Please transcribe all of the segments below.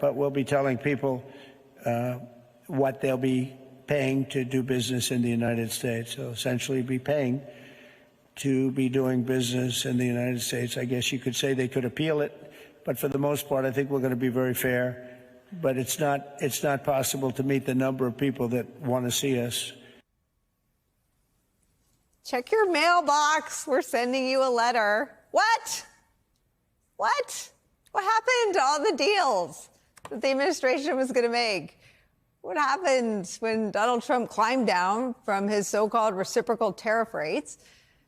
but we'll be telling people what they'll be paying to do business in the United States. So essentially be paying to be doing business in the United States. I guess you could say they could appeal it, but for the most part, I think we're going to be very fair. But it's not possible to meet the number of people that want to see us. Check your mailbox. We're sending you a letter. What? What? What happened to all the deals that the administration was going to make? What happened when Donald Trump climbed down from his so-called reciprocal tariff rates?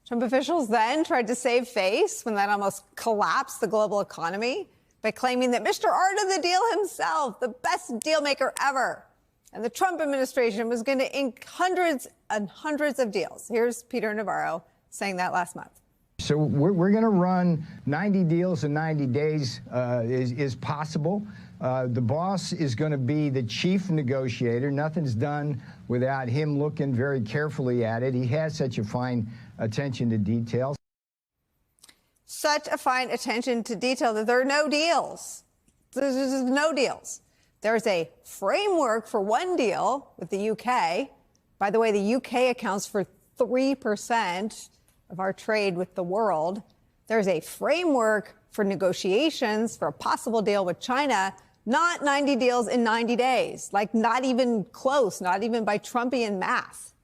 Trump officials then tried to save face when that almost collapsed the global economy by claiming that Mr. Art of the Deal himself, the best deal maker ever, and the Trump administration was going to ink hundreds and hundreds of deals. Here's Peter Navarro saying that last month. So we're going to run 90 deals in 90 days is possible. The boss is going to be the chief negotiator. Nothing's done without him looking very carefully at it. He has such a fine attention to detail. Such a fine attention to detail that there are no deals. There's no deals. There's a framework for one deal with the UK. By the way, the UK accounts for 3% of our trade with the world. There's a framework for negotiations for a possible deal with China, not 90 deals in 90 days, like not even close, not even by Trumpian math.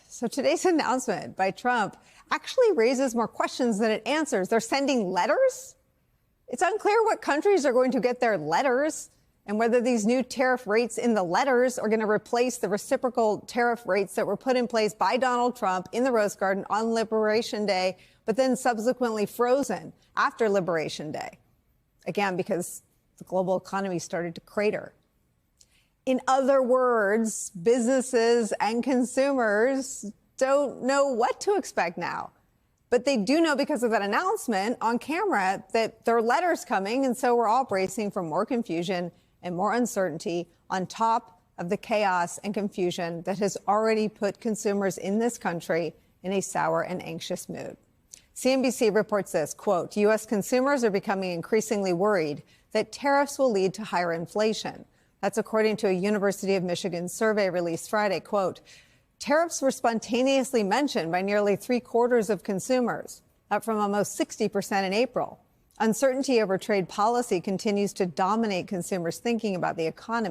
So today's announcement by Trump actually raises more questions than it answers. They're sending letters? It's unclear what countries are going to get their letters and whether these new tariff rates in the letters are going to replace the reciprocal tariff rates that were put in place by Donald Trump in the Rose Garden on Liberation Day, but then subsequently frozen after Liberation Day. Again, because the global economy started to crater. In other words, businesses and consumers don't know what to expect now. But they do know because of that announcement on camera that there are letters coming, and so we're all bracing for more confusion and more uncertainty on top of the chaos and confusion that has already put consumers in this country in a sour and anxious mood. CNBC reports this, quote, U.S. consumers are becoming increasingly worried that tariffs will lead to higher inflation. That's according to a University of Michigan survey released Friday, quote, tariffs were spontaneously mentioned by nearly 3/4 of consumers, up from almost 60% in April. Uncertainty over trade policy continues to dominate consumers' thinking about the economy.